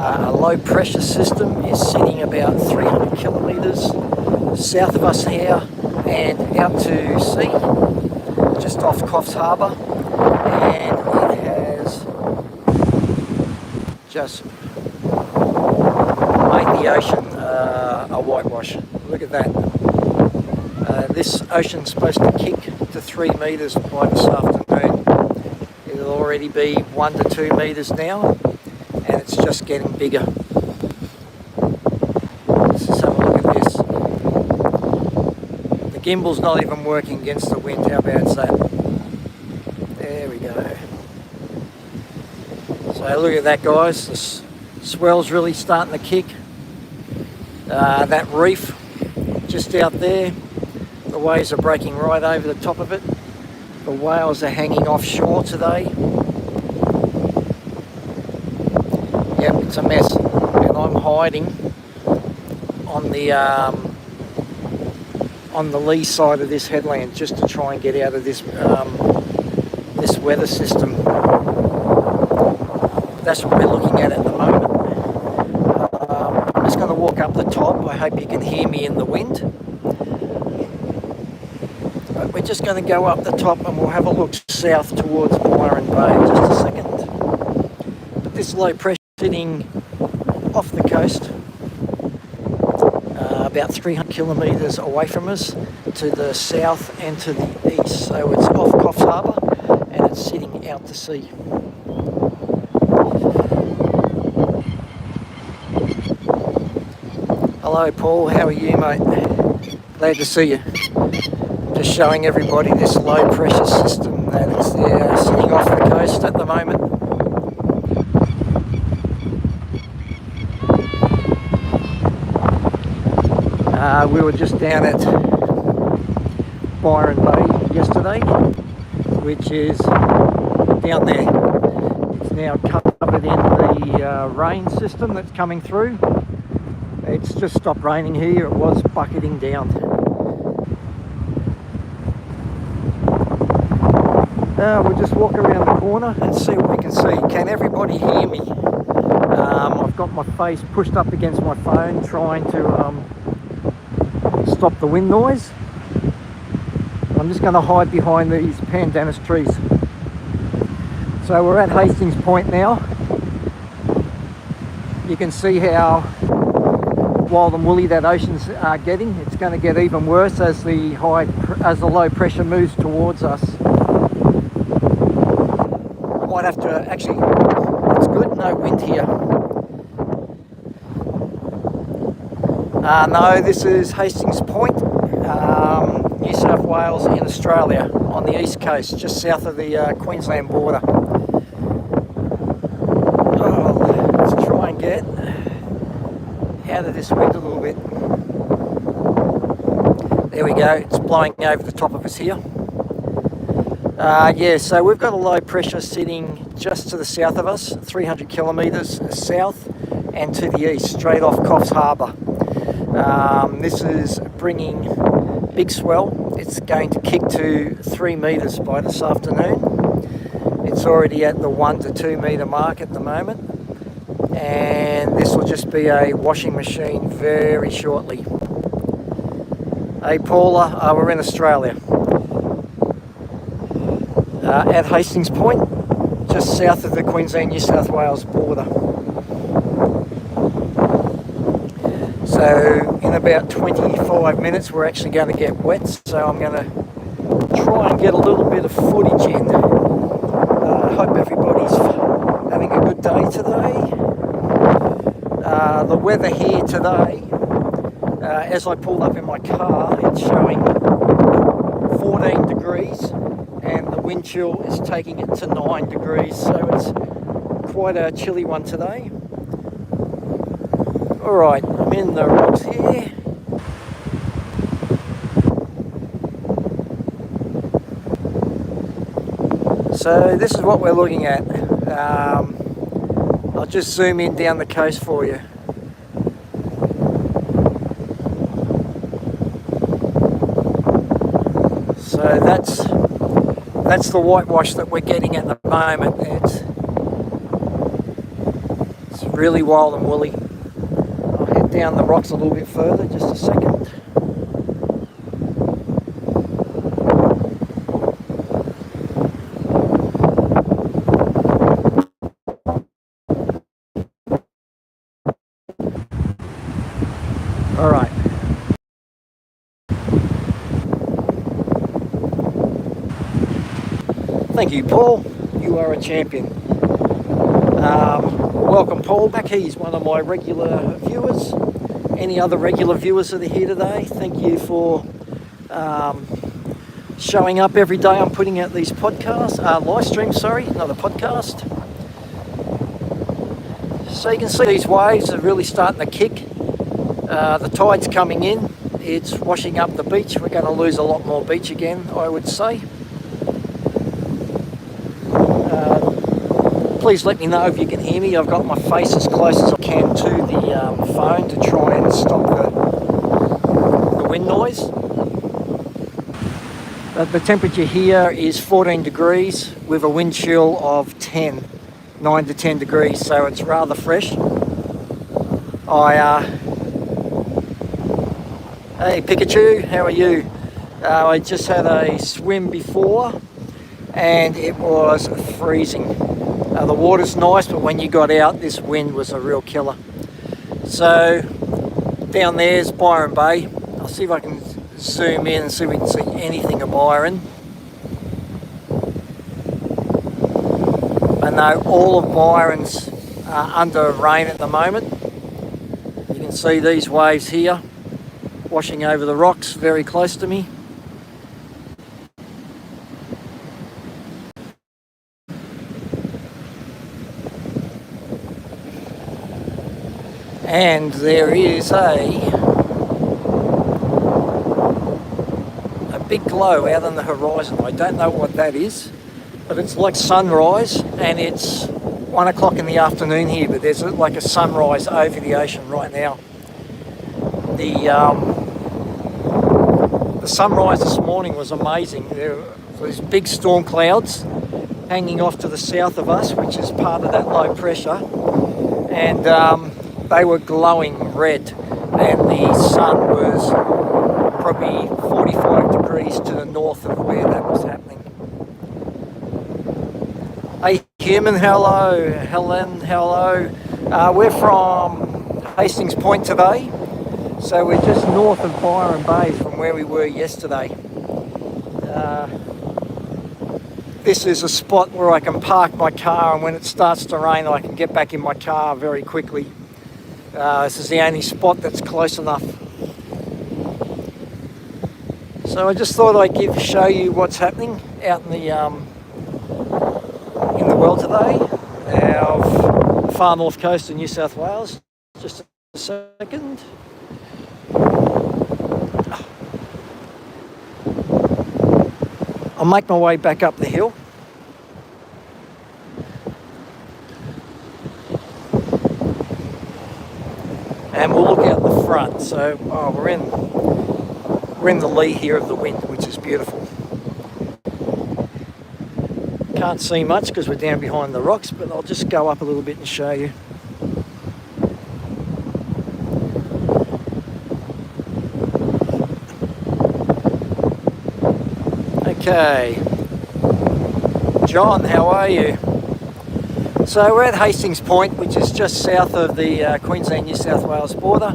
A low pressure system is sitting about 300 kilometres south of us here and out to sea, just off Coffs Harbour, and it has just made the ocean a whitewash. Look at that. This ocean's supposed to kick to 3 metres by this afternoon. It'll already be 1 to 2 metres now, and it's just getting bigger. Let's just have a look at this. The gimbal's not even working against the wind. How bad's that? There we go. So look at that, guys. The swell's really starting to kick. That reef just out there, the waves are breaking right over the top of it. The whales are hanging offshore today. Yep, it's a mess, and I'm hiding on the lee side of this headland just to try and get out of this this weather system. That's what we're looking at the moment. I'm just going to walk up the top. I hope you can hear me in the wind. But we're just going to go up the top and we'll have a look south towards Byron Bay in just a second. But this low pressure sitting off the coast, about 300 kilometres away from us to the south and to the east. So it's off Coffs Harbour and it's sitting out to sea. Hello Paul, how are you, mate? Glad to see you. Just showing everybody this low pressure system that is sitting off the coast at the moment. We were just down at Byron Bay yesterday, which is down there. It's now covered in the rain system that's coming through. It's just stopped raining here. It was bucketing down. We'll just walk around the corner and see what we can see. Can everybody hear me? I've got my face pushed up against my phone trying to stop the wind noise. I'm just going to hide behind these pandanus trees. So we're at Hastings Point now. You can see how wild and woolly that ocean's getting. It's going to get even worse as the low pressure moves towards us. I might have to actually. It's good. No wind here. No, this is Hastings Point, New South Wales in Australia, on the east coast, just south of the Queensland border. Oh, let's try and get out of this wind a little bit. There we go, it's blowing over the top of us here. Yeah, so we've got a low pressure sitting just to the south of us, 300 kilometres south and to the east, straight off Coffs Harbour. This is bringing big swell. It's going to kick to 3 metres by this afternoon. It's already at the 1 to 2 metre mark at the moment, and this will just be a washing machine very shortly. Hey Paula, we're in Australia. At Hastings Point, just south of the Queensland-New South Wales border. So in about 25 minutes we're actually going to get wet, so I'm going to try and get a little bit of footage in. I hope everybody's having a good day today. The weather here today, as I pulled up in my car, it's showing 14 degrees and the wind chill is taking it to 9 degrees, so it's quite a chilly one today. Alright, I'm in the rocks here. So this is what we're looking at. I'll just zoom in down the coast for you. So that's the whitewash that we're getting at the moment. It's It's really wild and woolly. I'll head down the rocks a little bit further, just a second. All right. Thank you, Paul. You are a champion. Welcome, Paul, back. He's one of my regular viewers. Any other regular viewers that are here today, thank you for showing up every day. I'm putting out these podcasts, live streams, sorry, another podcast. So you can see these waves are really starting to kick. The tide's coming in. It's washing up the beach. We're going to lose a lot more beach again, I would say. Please let me know if you can hear me. I've got my face as close as I can to the phone to try and stop the wind noise. The temperature here is 14 degrees with a wind chill of 9 to 10 degrees, so it's rather fresh. Hey Pikachu, how are you? I just had a swim before and it was freezing. The water's nice, but when you got out, this wind was a real killer. So down there's Byron Bay. I'll see if I can zoom in and see if we can see anything of Byron. I know all of Byron's under rain at the moment. You can see these waves here washing over the rocks very close to me. And there is a big glow out on the horizon. I don't know what that is, but it's like sunrise, and it's 1 o'clock in the afternoon here, but there's like a sunrise over the ocean right now. The sunrise this morning was amazing. There were these big storm clouds hanging off to the south of us, which is part of that low pressure, and they were glowing red, and the sun was probably 45 degrees to the north of where that was happening. Hey human, hello. Helen, hello. We're from Hastings Point today, so we're just north of Byron Bay from where we were yesterday. This is a spot where I can park my car, and when it starts to rain I can get back in my car very quickly. This is the only spot that's close enough. So I just thought I'd show you what's happening out in the world today. Our far north coast of New South Wales. Just a second. I'll make my way back up the hill. And we'll look out the front. So we're in the lee here of the wind, which is beautiful. Can't see much because we're down behind the rocks, but I'll just go up a little bit and show you. Okay, John, how are you? So we're at Hastings Point, which is just south of the Queensland-New South Wales border.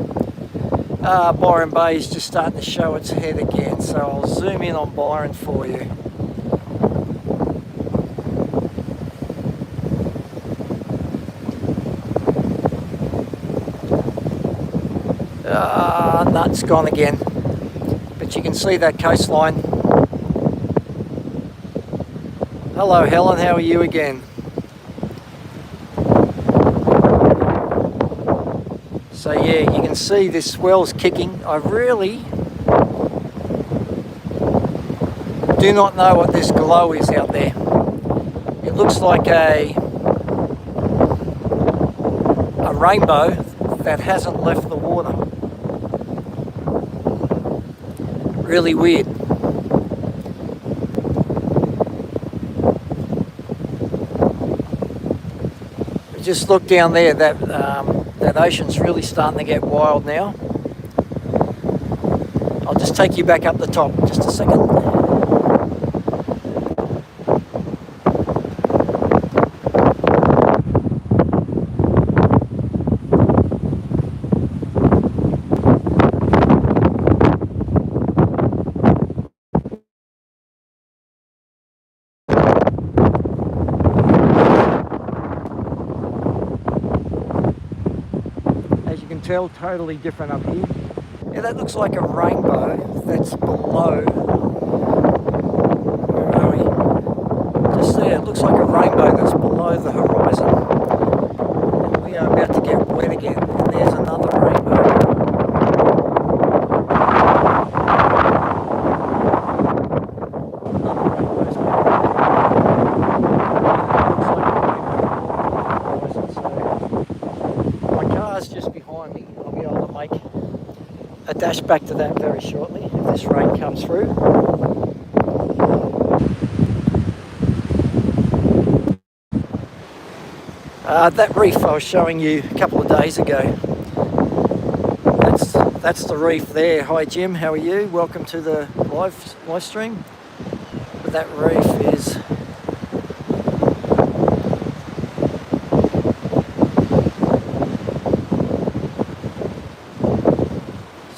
Byron Bay is just starting to show its head again, so I'll zoom in on Byron for you. No, it's gone again, but you can see that coastline. Hello Helen, how are you again? So yeah, you can see this swell's kicking. I really do not know what this glow is out there. It looks like a rainbow that hasn't left the water. Really weird. Just look down there, that ocean's really starting to get wild now. I'll just take you back up the top, just a second. Tell, totally different up here. Yeah, that looks like a rainbow that's below. Where are we? Just there, it looks like a rainbow that's below the horizon. And we are about to get wet again. And there's another rainbow. Another rainbow's below. Looks like a rainbow. So my car's just behind me. I'll be able to make a dash back to that very shortly if this rain comes through. That reef I was showing you a couple of days ago, that's the reef there. Hi Jim, how are you? Welcome to the live stream. But that reef is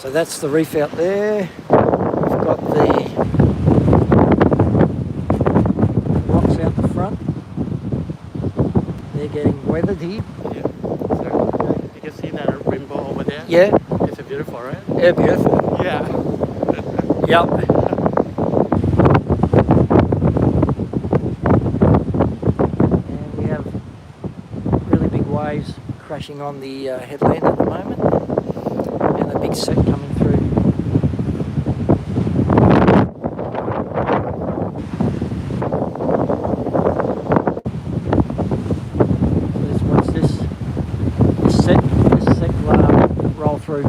so that's the reef out there. We've got the rocks out the front. They're getting weathered here. Yeah. So you can see that rainbow over there. Yeah. It's beautiful, right? Yeah, beautiful. Yeah. Yep. And we have really big waves crashing on the headland at the moment. And a big set coming through. So what's this? This set will roll through.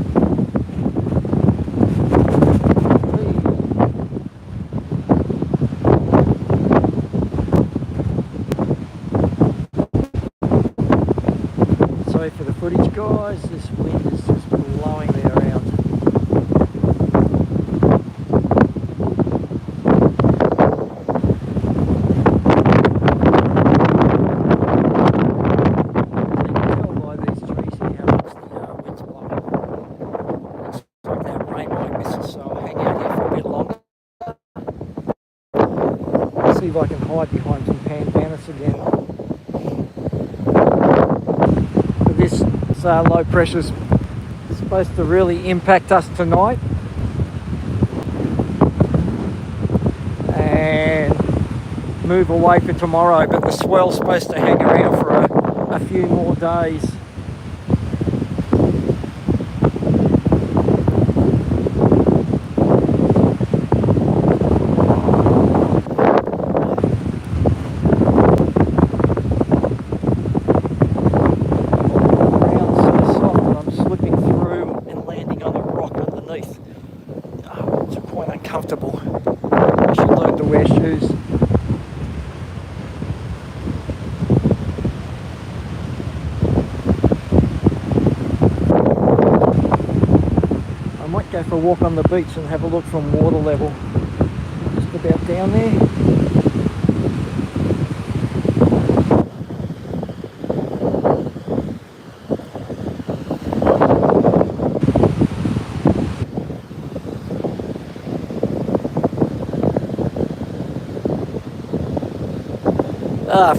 Sorry for the footage, guys. This wind is just blowing me around. You can tell by these trees here how much the wind's blowing. Looks like that rain might miss us, so I'll hang out here for a bit longer. See if I can hide behind some pandanus again. This low pressure's supposed to really impact us tonight and move away for tomorrow, but the swell's supposed to hang around for a few more days. Comfortable. I should learn to wear shoes. I might go for a walk on the beach and have a look from water level. Just about down there.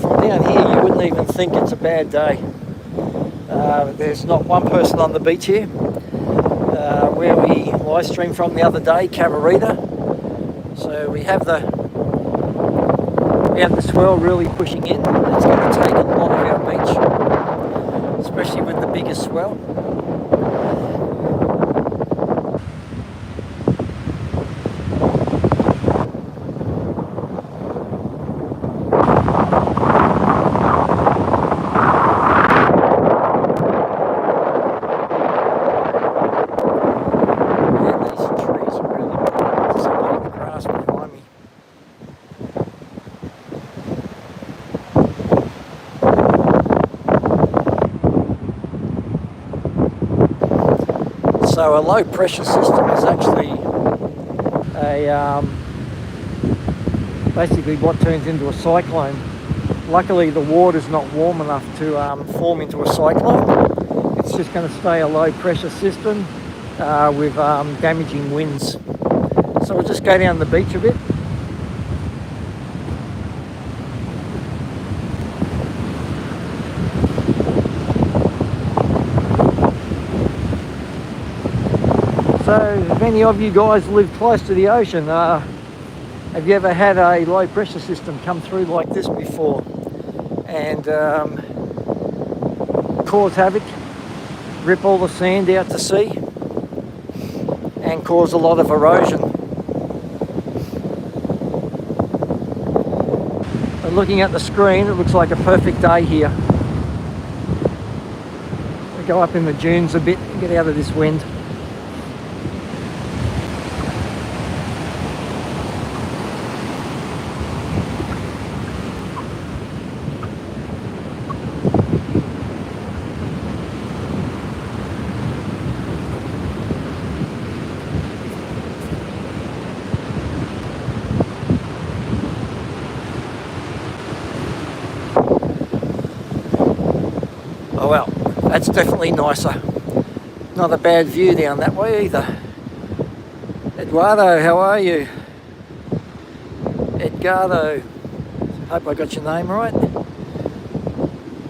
From down here you wouldn't even think it's a bad day. There's not one person on the beach here. Where we live streamed from the other day, Cabarita. So we have the swell really pushing in. It's going to take a lot of our beach, especially with the biggest swell. So a low pressure system is actually basically what turns into a cyclone. Luckily the water's not warm enough to form into a cyclone. It's just going to stay a low pressure system with damaging winds. So we'll just go down the beach a bit. So if any of you guys live close to the ocean, have you ever had a low pressure system come through like this before and cause havoc, rip all the sand out to sea and cause a lot of erosion? But looking at the screen, it looks like a perfect day here. We go up in the dunes a bit and get out of this wind. Oh well, that's definitely nicer. Not a bad view down that way either. Eduardo, how are you? Edgardo, hope I got your name right.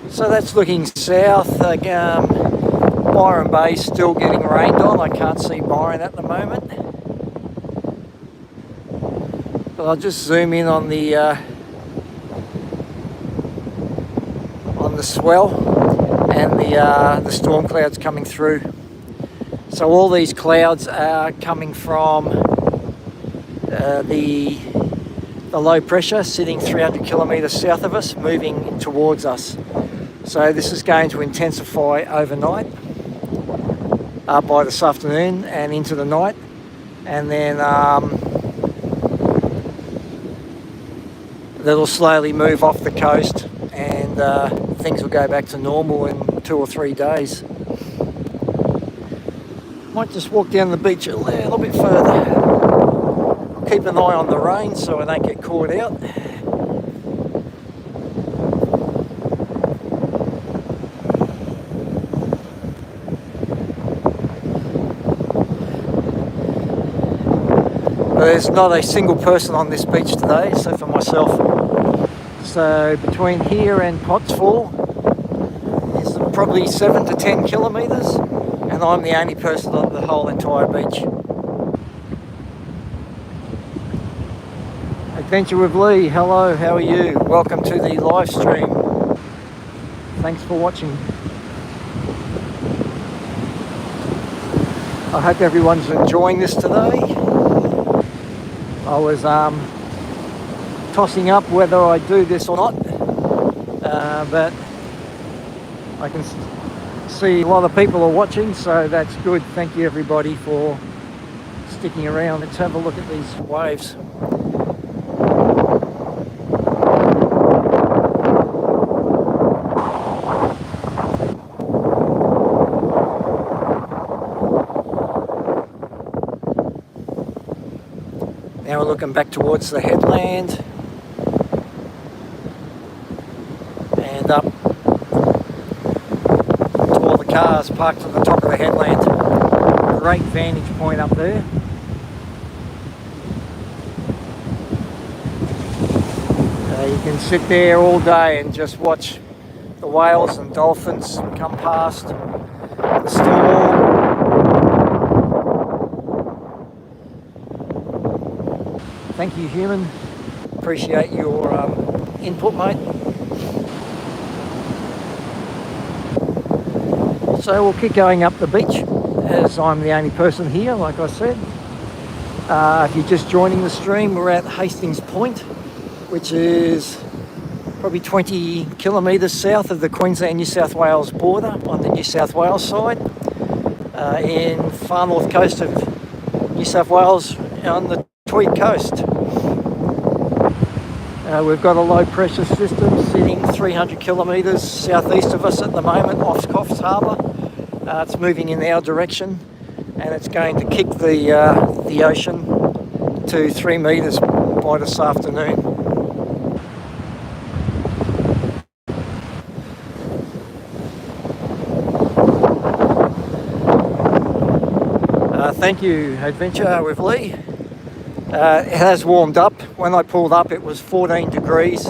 So that's looking south. Byron Bay's still getting rained on. I can't see Byron at the moment. But I'll just zoom in on the swell and the storm clouds coming through. So all these clouds are coming from the low pressure sitting 300 kilometres south of us, moving towards us. So this is going to intensify overnight, by this afternoon and into the night, and then that'll slowly move off the coast, and things will go back to normal in 2 or 3 days. Might just walk down the beach a little bit further. Keep an eye on the rain so I don't get caught out. There's not a single person on this beach today except for myself. So between here and Pottsville is probably 7 to 10 kilometres, and I'm the only person on the whole entire beach. Adventure with Lee, hello, how are you? Welcome to the live stream. Thanks for watching. I hope everyone's enjoying this today. I was tossing up whether I do this or not, but I can see a lot of people are watching, so that's good. Thank you everybody for sticking around. Let's have a look at these waves. Now we're looking back towards the headland and up to all the cars parked on the top of the headland. Great vantage point up there. You can sit there all day and just watch the whales and dolphins come past, the storm. Thank you, human. Appreciate your input, mate. So we'll keep going up the beach as I'm the only person here, like I said. If you're just joining the stream, we're at Hastings Point, which is probably 20 kilometres south of the Queensland-New South Wales border on the New South Wales side, in far north coast of New South Wales on the Tweed coast. We've got a low pressure system sitting 300 kilometres southeast of us at the moment off Coffs Harbour. It's moving in our direction. and it's going to kick the ocean to 3 metres by this afternoon. Thank you, Adventure with Lee. It has warmed up. When I pulled up it was 14 degrees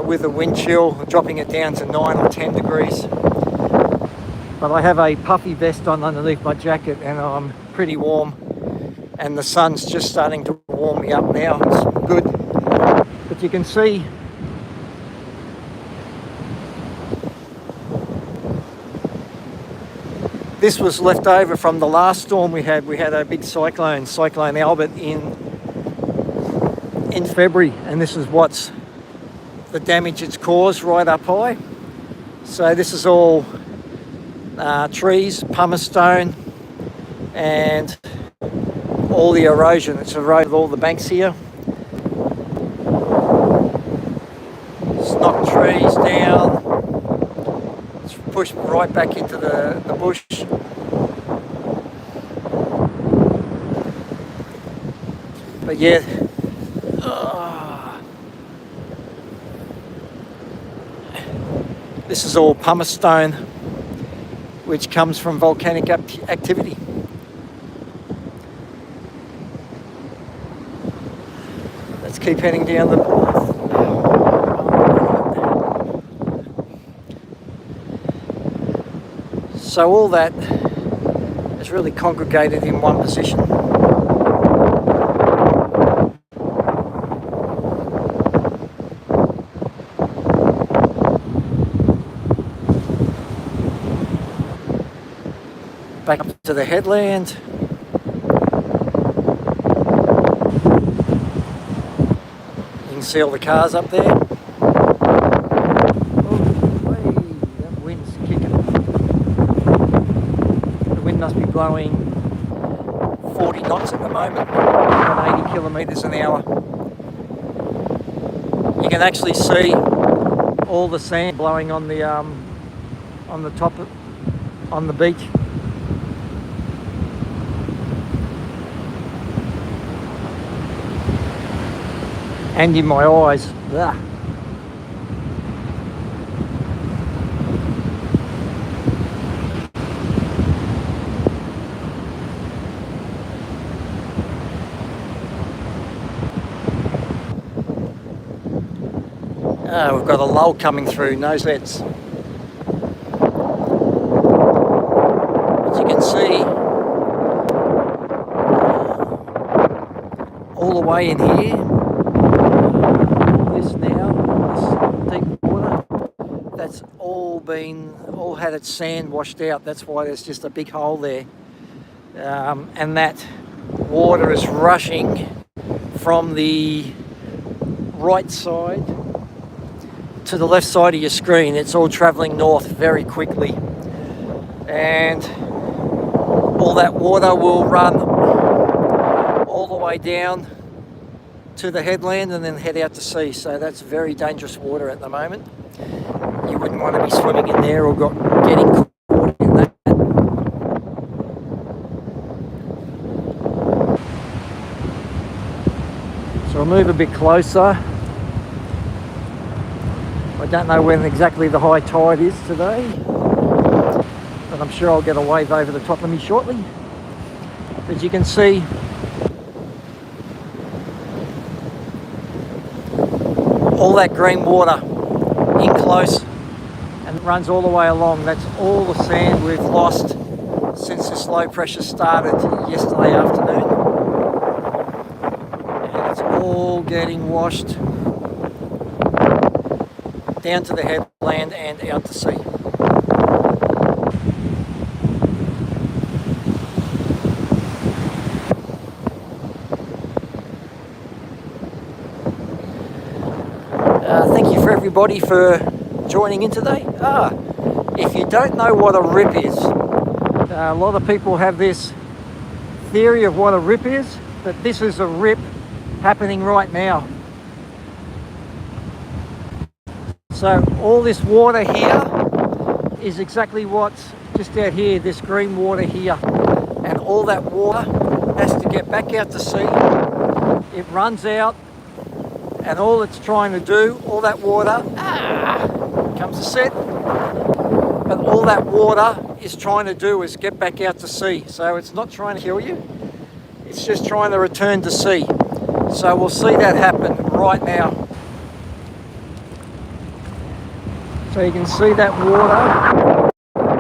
with a wind chill dropping it down to 9 or 10 degrees. But I have a puffy vest on underneath my jacket and I'm pretty warm, and the sun's just starting to warm me up now. It's good. But you can see this was left over from the last storm we had. We had a big cyclone, Cyclone Albert, in February, and this is what's the damage it's caused right up high. So this is all trees, pumice stone, and all the erosion. It's eroded all the banks here. It's knocked trees down. It's pushed right back into the bush. But yeah, this is all pumice stone, which comes from volcanic activity. Let's keep heading down the path. So all that is really congregated in one position. Back up to the headland. You can see all the cars up there. Oh, hey, that wind's kicking. The wind must be blowing 40 knots at the moment, about 80 kilometres an hour. You can actually see all the sand blowing on the top on the beach. And in my eyes. Ugh. We've got a lull coming through, noseheads. As you can see, all the way in here, that's all had its sand washed out. That's why there's just a big hole there. And that water is rushing from the right side to the left side of your screen. It's all traveling north very quickly. And all that water will run all the way down to the headland and then head out to sea. So that's very dangerous water at the moment. You wouldn't want to be swimming in there or getting caught in that. So I'll move a bit closer. I don't know when exactly the high tide is today, but I'm sure I'll get a wave over the top of me shortly. As you can see, all that green water in close, and it runs all the way along. That's all the sand we've lost since this low pressure started yesterday afternoon, and it's all getting washed down to the headland and out to sea. Thank you for everybody for joining in today. If you don't know what a rip is, a lot of people have this theory of what a rip is, but this is a rip happening right now. So all this water here is exactly what's just out here, this green water here. And all that water has to get back out to sea. It runs out, and all it's trying to do, all that water, comes a set, but all that water is trying to do is get back out to sea. So it's not trying to kill you, it's just trying to return to sea. So we'll see that happen right now. So you can see that water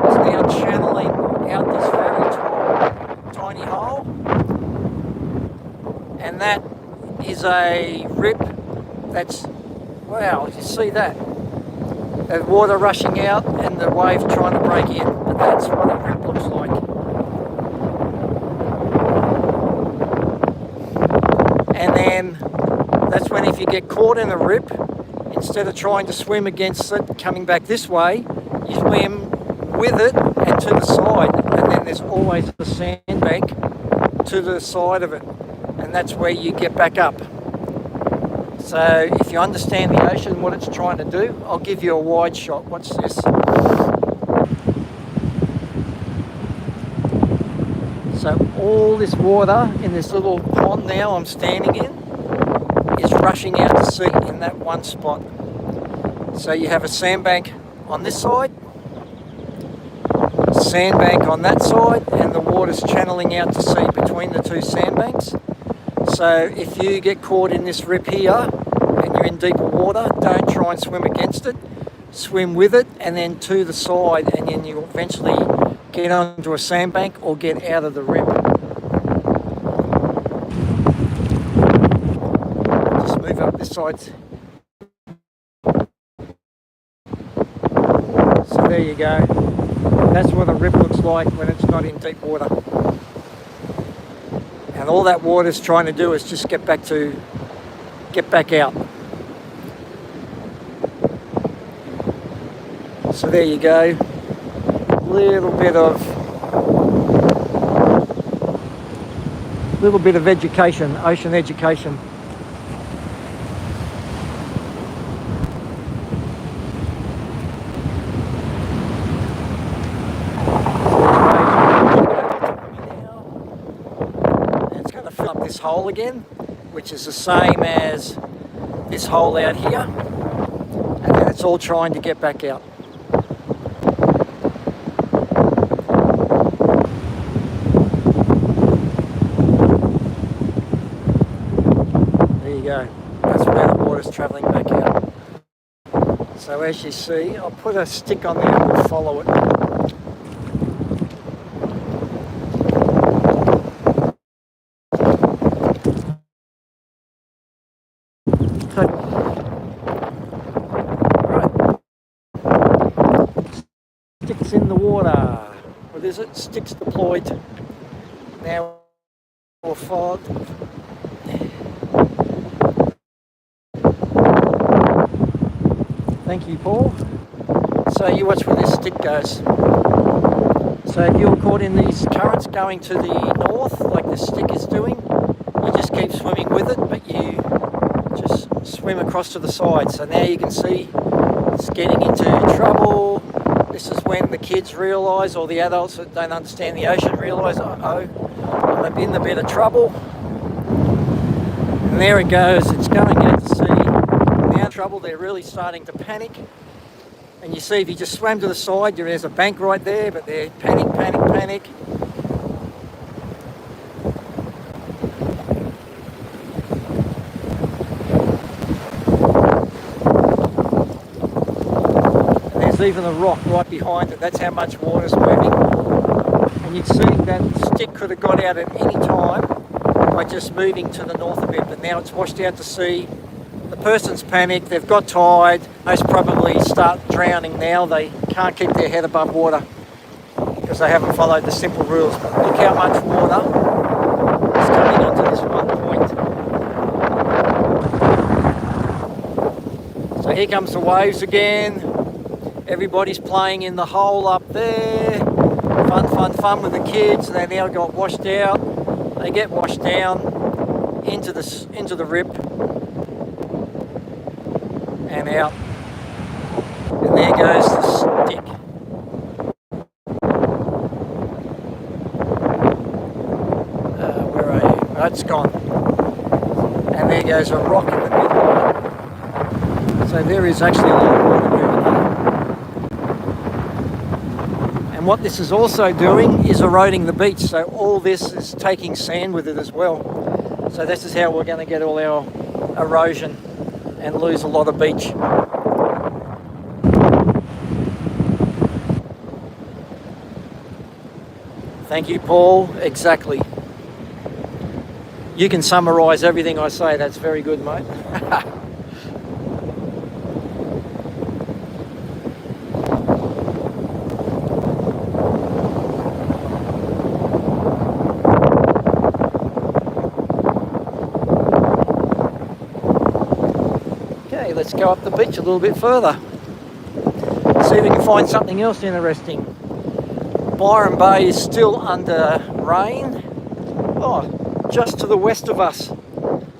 is now channeling out this very tiny hole, and that is a rip that's, wow, you see that? The water rushing out and the wave trying to break in, but that's what a rip looks like. And then that's when, if you get caught in a rip, instead of trying to swim against it coming back this way, you swim with it and to the side, and then there's always a sandbank to the side of it, and that's where you get back up. So if you understand the ocean, what it's trying to do, I'll give you a wide shot. Watch this. So all this water in this little pond now I'm standing in is rushing out to sea in that one spot. So you have a sandbank on this side, sandbank on that side, and the water's channeling out to sea between the two sandbanks. So if you get caught in this rip here and you're in deeper water, don't try and swim against it, swim with it and then to the side, and then you'll eventually get onto a sandbank or get out of the rip. Just move up this side. So there you go. That's what a rip looks like when it's not in deep water. And all that water is trying to do is just get back out. So there you go. Little bit of education, ocean education. This hole again, which is the same as this hole out here, and then it's all trying to get back out. There you go, that's where the water's travelling back out. So as you see, I'll put a stick on there and we'll follow it. Sticks in the water. What is it? Sticks deployed. Now we'll follow. Thank you, Paul. So you watch where this stick goes. So if you're caught in these currents going to the north, like this stick is doing, you just keep swimming with it, but you just swim across to the side. So now you can see it's getting into trouble. This is when the kids realise, or the adults that don't understand the ocean realise, uh-oh, I'm in a bit of trouble. And there it goes, it's going out to sea. Now in trouble, they're really starting to panic. And you see, if you just swam to the side, there's a bank right there, but they're panic. Even a rock right behind it, that's how much water's moving. And you'd see that stick could have got out at any time by just moving to the north a bit, but now it's washed out to sea. The person's panicked, they've got tired, most probably start drowning now. They can't keep their head above water because they haven't followed the simple rules. But look how much water is coming onto this one point. So here comes the waves again. Everybody's playing in the hole up there. Fun with the kids. They now got washed out. They get washed down into the rip and out. And there goes the stick. That's gone. And there goes a rock in the middle. So there is actually a lot of water moving here. And what this is also doing is eroding the beach. So all this is taking sand with it as well. So this is how we're going to get all our erosion and lose a lot of beach. Thank you, Paul. Exactly. You can summarise everything I say. That's very good, mate. Okay, let's go up the beach a little bit further. See if we can find something else interesting. Byron Bay is still under rain. Oh, just to the west of us,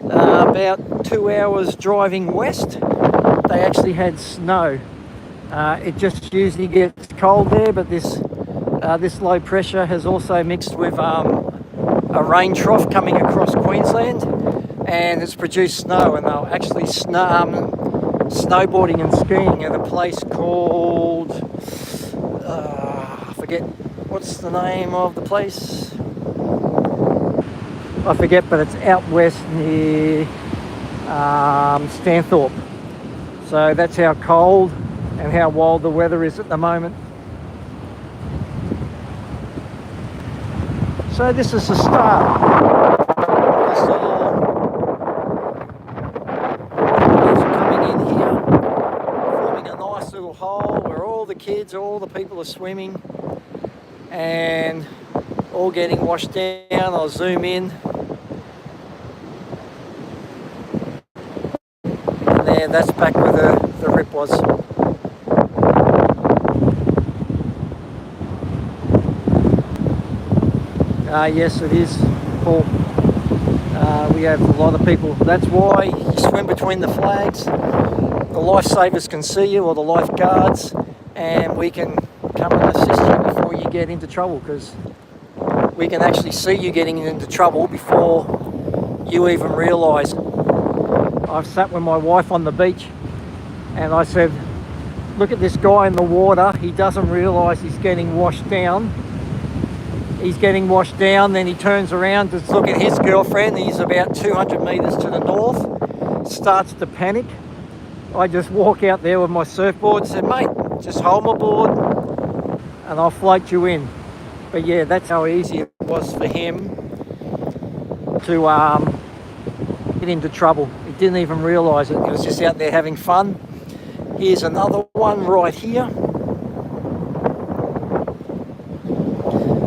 about 2 hours driving west, they actually had snow. It just usually gets cold there, but this low pressure has also mixed with a rain trough coming across Queensland, and it's produced snow, and they'll actually snowboarding and skiing at a place called, I forget what's the name of the place. I forget, but it's out west near Stanthorpe. So that's how cold and how wild the weather is at the moment. So this is the start. Waves are coming in here, forming a nice little hole where all the kids, all the people are swimming and all getting washed down. I'll zoom in. There, that's back where the rip was. Yes, it is, Paul. We have a lot of people. That's why you swim between the flags. The lifesavers can see you, or the lifeguards, and we can come and assist you before you get into trouble, because we can actually see you getting into trouble before you even realise. I've sat with my wife on the beach and I said, look at this guy in the water, he doesn't realise he's getting washed down. He's getting washed down, then he turns around to look at his girlfriend, he's about 200 metres to the north, starts to panic. I just walk out there with my surfboard and said, mate, just hold my board and I'll float you in. But yeah, that's how easy it was for him to get into trouble. He didn't even realise it. He was just out there having fun. Here's another one right here.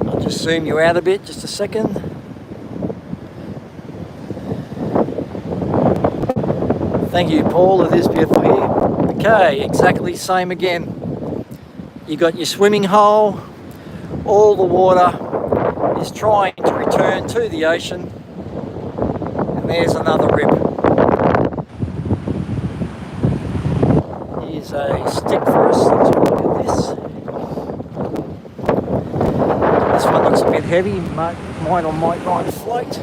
I'll just zoom you out a bit, just a second. Thank you, Paul. It is beautiful here. Okay, exactly same again. You got your swimming hole. All the water is trying to return to the ocean. And there's another rip. Here's a stick for us. Let's have a look at this. This one looks a bit heavy. Might or might not float.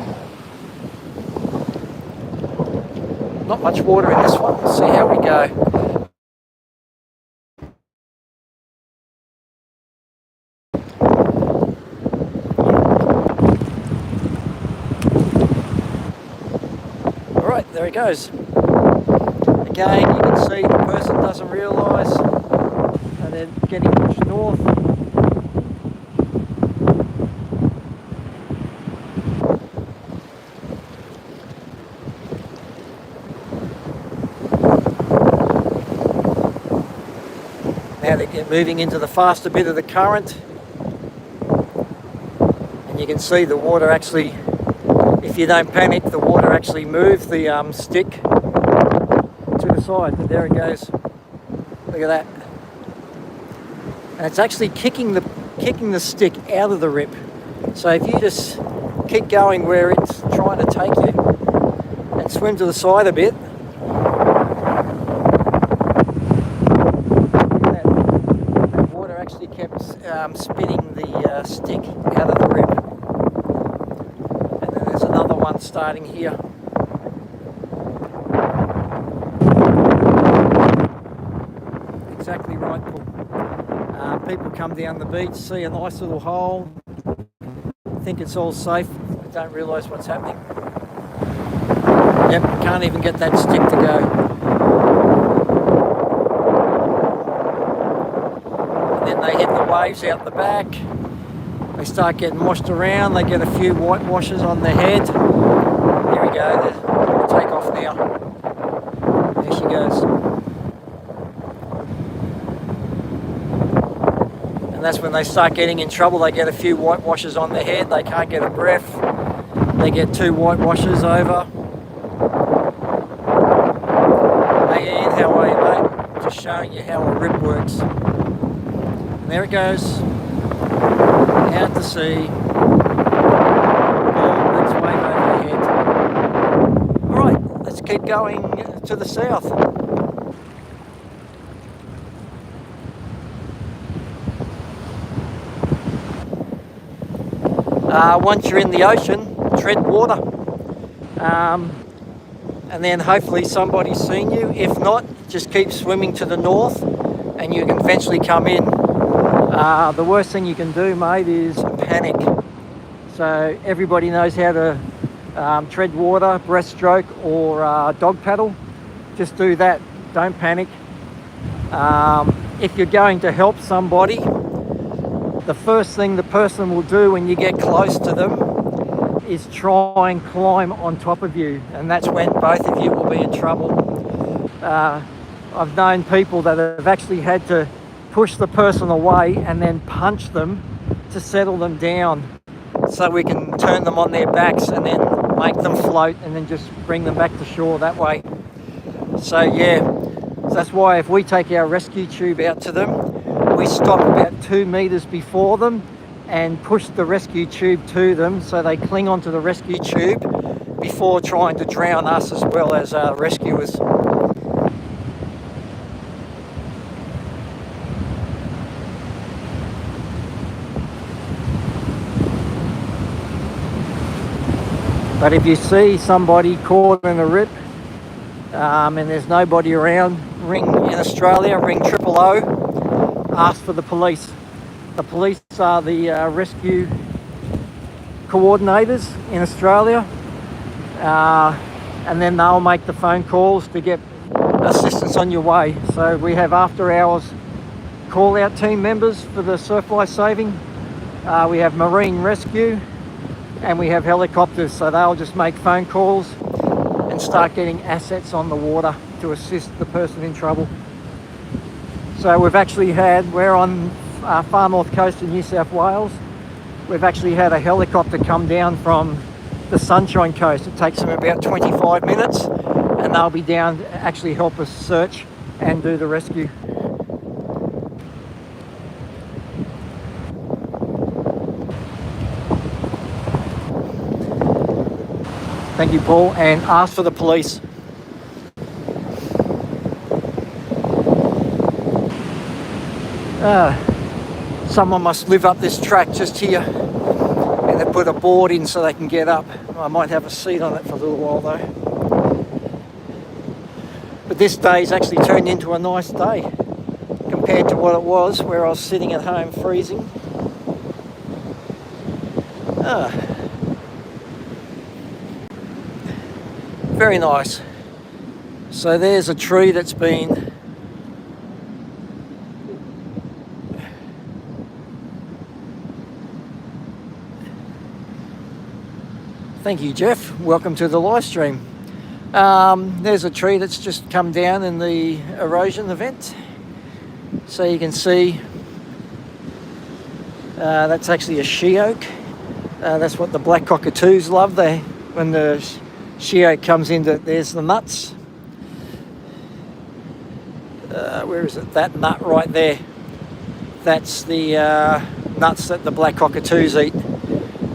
Not much water in this one. Let's see how we go. Alright, there it goes. Again, you can see the person doesn't realise that they're getting pushed north. Now they get moving into the faster bit of the current, and you can see the water actually, if you don't panic, the water actually moves the stick to the side. But there it goes. Look at that. And it's actually kicking the stick out of the rip. So if you just keep going where it's trying to take you and swim to the side a bit, that water actually kept spinning the stick out of the rip. And then there's another one one starting here. Exactly right, Paul. People come down the beach, see a nice little hole, think it's all safe, but don't realise what's happening. Yep, can't even get that stick to go. And then they hit the waves out the back. They start getting washed around. They get a few whitewashes on their head. Here we go. They'll take off now. There she goes. And that's when they start getting in trouble. They get a few whitewashes on their head. They can't get a breath. They get 2 whitewashes over. Hey Ian, how are you, mate? Just showing you how a rip works. And there it goes. Out to sea. Oh, let's wave overhead. Alright, let's keep going to the south. Once you're in the ocean, tread water. And then hopefully somebody's seen you. If not, just keep swimming to the north and you can eventually come in. The worst thing you can do, mate, is panic. So everybody knows how to tread water, breaststroke or dog paddle. Just do that, don't panic. If you're going to help somebody, the first thing the person will do when you get close to them is try and climb on top of you, and that's when both of you will be in trouble. I've known people that have actually had to push the person away and then punch them to settle them down so we can turn them on their backs and then make them float and then just bring them back to shore that way. So yeah, that's why if we take our rescue tube out to them, we stop about 2 meters before them and push the rescue tube to them so they cling onto the rescue tube before trying to drown us as well as rescuers. But if you see somebody caught in a rip and there's nobody around, ring in Australia, ring 000, ask for the police. The police are the rescue coordinators in Australia, and then they'll make the phone calls to get assistance on your way. So we have after hours call out team members for the surf life saving. We have marine rescue and we have helicopters, so they'll just make phone calls and start getting assets on the water to assist the person in trouble. So we've actually had, we're on far north coast of New South Wales, we've actually had a helicopter come down from the Sunshine Coast. It takes them about 25 minutes and they'll be down to actually help us search and do the rescue. Thank you, Paul, and ask for the police. Someone must live up this track just here, and they put a board in so they can get up. I might have a seat on it for a little while though. But this day's actually turned into a nice day compared to what it was where I was sitting at home freezing. Very nice. So there's a tree that's been Thank you, Jeff. Welcome to the live stream. There's a tree that's just come down in the erosion event. So you can see that's actually a she oak. That's what the black cockatoos love. When the she oak comes in, there's the nuts. Where is it? That nut right there. That's the nuts that the black cockatoos eat.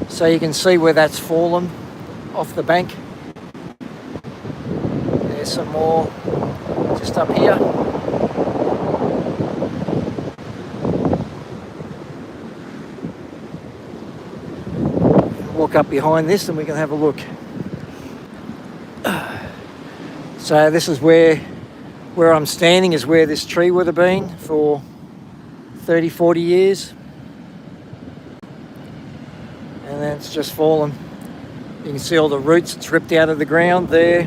So you can see where that's fallen off the bank. There's some more just up here. Walk up behind this and we can have a look. So this is where I'm standing, is where this tree would have been for 30, 40 years. And then it's just fallen. You can see all the roots it's ripped out of the ground there.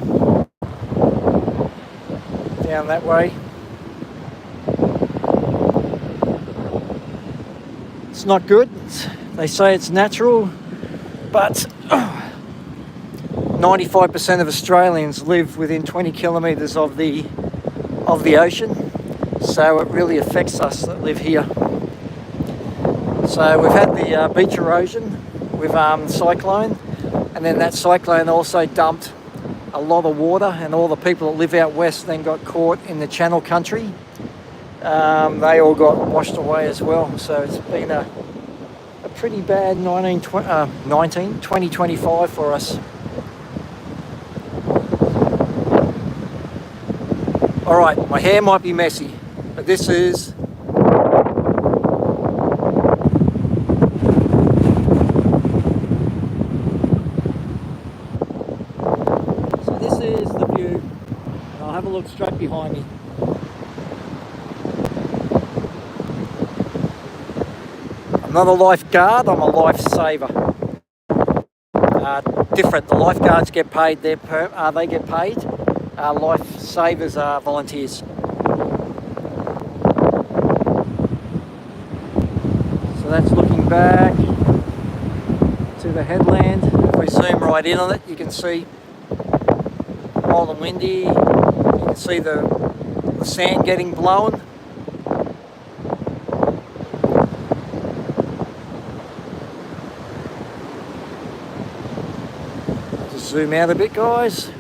Down that way. It's not good. They say it's natural, but 95% of Australians live within 20 kilometres of the ocean, so it really affects us that live here. So we've had the beach erosion with cyclone, and then that cyclone also dumped a lot of water, and all the people that live out west then got caught in the Channel country. They all got washed away as well, so it's been a pretty bad 2025 for us. Alright, my hair might be messy, but this is the view. And I'll have a look straight behind me. I'm not a lifeguard, I'm a lifesaver. Different. The lifeguards get paid, they get paid. Lifesavers are volunteers. So that's looking back to the headland. If we zoom right in on it, you can see cold and windy. You can see the sand getting blown. Just zoom out a bit, guys.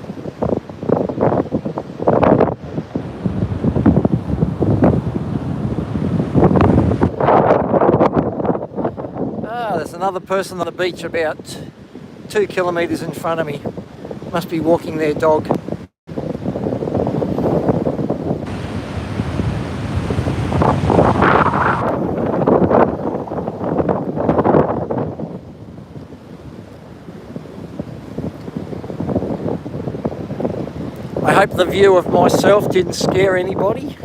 There's another person on the beach about 2 kilometres in front of me. Must be walking their dog. I hope the view of myself didn't scare anybody.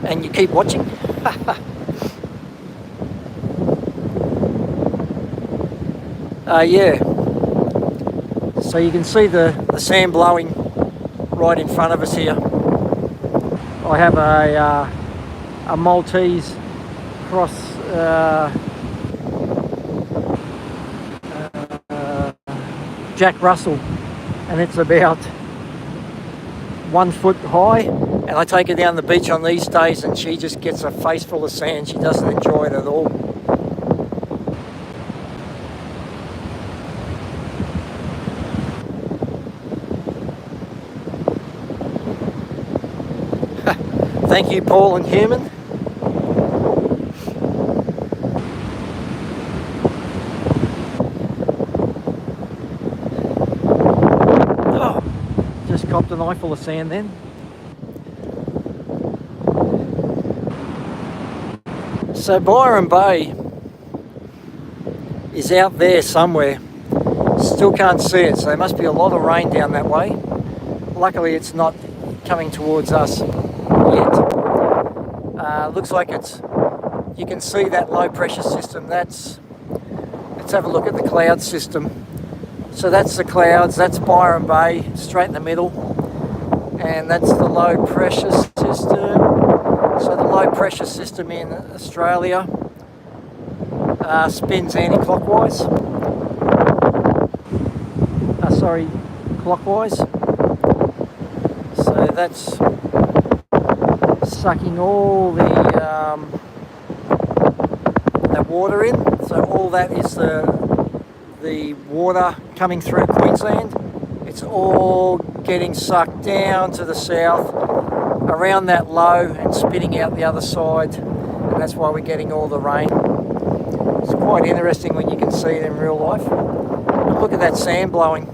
And you keep watching. Yeah. So you can see the sand blowing right in front of us here. I have a Maltese cross Jack Russell, and it's about 1 foot high, and I take her down the beach on these days and she just gets a face full of sand. She doesn't enjoy it at all. Thank you, Paul and Human. Oh, just copped an eye full of sand then. So Byron Bay is out there somewhere. Still can't see it, so there must be a lot of rain down that way. Luckily it's not coming towards us yet. Looks like you can see that low pressure system. Let's have a look at the cloud system. So that's the clouds, that's Byron Bay, straight in the middle. And that's the low pressure system. So the low pressure system in Australia spins anti-clockwise. Clockwise. So that's sucking all the water in. So all that is the water coming through Queensland. It's all getting sucked down to the south, around that low and spitting out the other side, and that's why we're getting all the rain. It's quite interesting when you can see it in real life. But look at that sand blowing.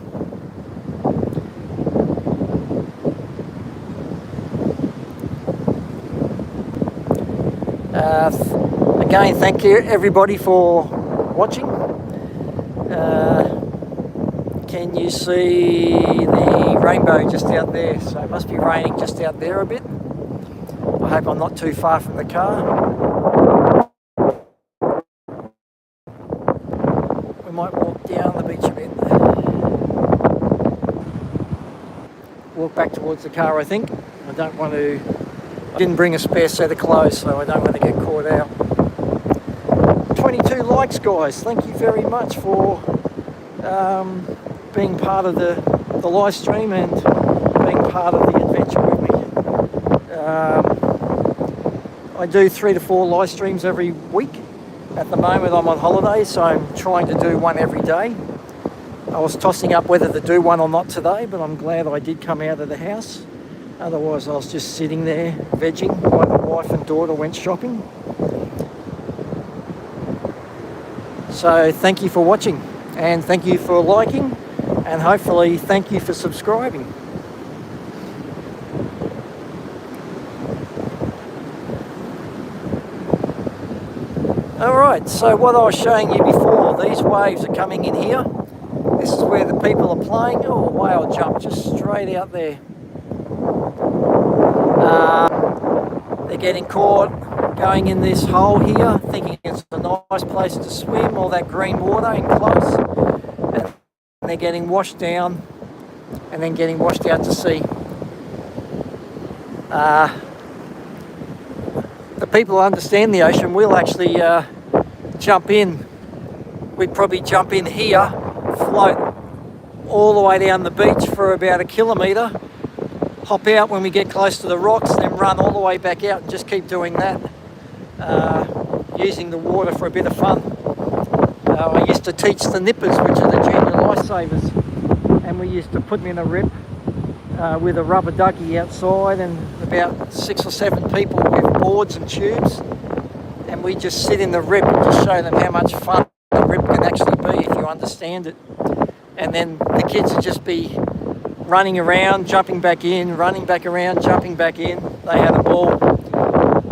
Again, thank you everybody for watching. Can you see the rainbow just out there? So it must be raining just out there a bit. I hope I'm not too far from the car. We might walk down the beach a bit. Walk back towards the car, I think. I don't want to... I didn't bring a spare set of clothes, so I don't want to get caught out. 22 likes, guys. Thank you very much for being part of the live stream and being part of the adventure with me. I do 3 to 4 live streams every week. At the moment I'm on holiday, so I'm trying to do one every day. I was tossing up whether to do one or not today, but I'm glad I did come out of the house. Otherwise I was just sitting there vegging while the wife and daughter went shopping. So thank you for watching, and thank you for liking, and hopefully thank you for subscribing. Alright, so what I was showing you before, these waves are coming in here. This is where the people are playing. Oh, a whale jumped just straight out there. They're getting caught going in this hole here, thinking it's a nice place to swim, all that green water in close, and they're getting washed down and then getting washed out to sea. The people who understand the ocean will actually jump in. We'd probably jump in here, float all the way down the beach for about 1 kilometre, hop out when we get close to the rocks, then run all the way back out and just keep doing that, using the water for a bit of fun. I used to teach the nippers, which are the junior lifesavers, and we used to put them in a rip with a rubber ducky outside and about 6 or 7 people with boards and tubes, and we just sit in the rip and just show them how much fun the rip can actually be if you understand it. And then the kids would just be running around, jumping back in, running back around, jumping back in. They had a ball.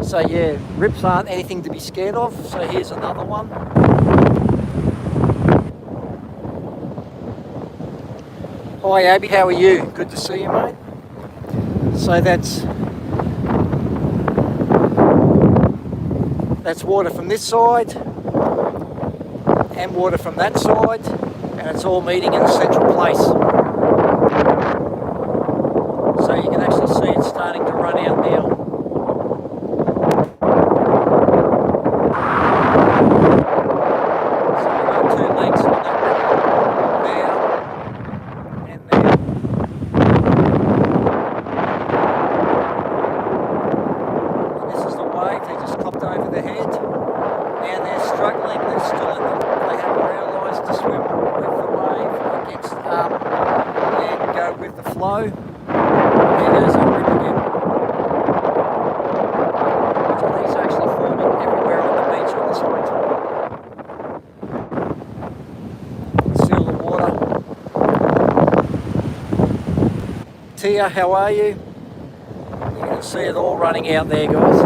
So yeah, rips aren't anything to be scared of. So here's another one. Hi Abby, how are you? Good to see you, mate. So that's water from this side and water from that side, and it's all meeting in a central place. So you can actually see it starting to run out now. So you've got 2 legs on that there and there. And this is the wave, they just popped over the head. Now they're struggling, they're still in the, they haven't realised to swim with the wave against and go with the flow. There goes our rip again. So these are actually forming everywhere on the beach on this high tide. See all the water. Tia, how are you? You can see it all running out there, guys.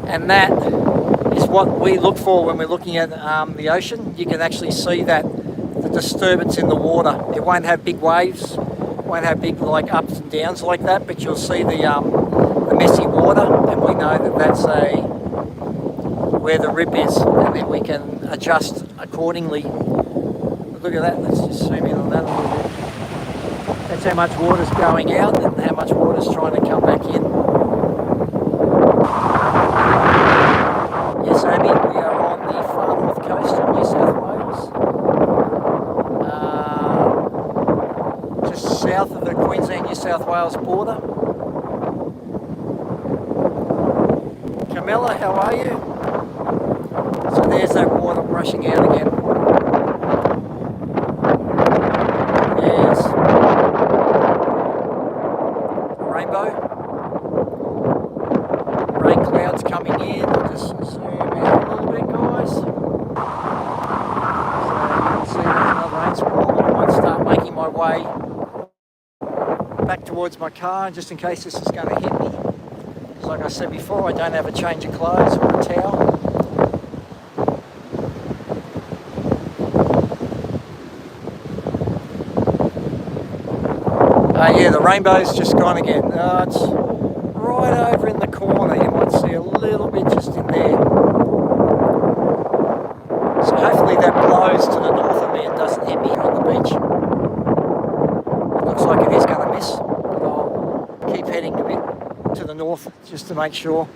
And that is what we look for when we're looking at the ocean. You can actually see that the disturbance in the water. It won't have big waves, won't have big like ups and downs like that, but you'll see the messy water, and we know that that's where the rip is, and then we can adjust accordingly. Look at that. Let's just zoom in on that a little bit. That's how much water's going out and how much water's trying to come back in. Yes, Amy, we are on the far north coast of New South Wales, just south of the Queensland-New South Wales border. Camilla, how are you? So there's that water rushing out again. There's rainbow. Rain clouds coming in. I'll just zoom out a little bit, guys. So you can see there's another rain squall. I might start making my way back towards my car just in case this is going to hit me. So like I said before, I don't have a change of clothes or a towel. Yeah, the rainbow's just gone again. It's right over in the corner. You might see a little bit just in there. So hopefully that blows to the north of me and doesn't hit me on the beach. Looks like it is going to miss, but I'll keep heading a bit to the north just to make sure.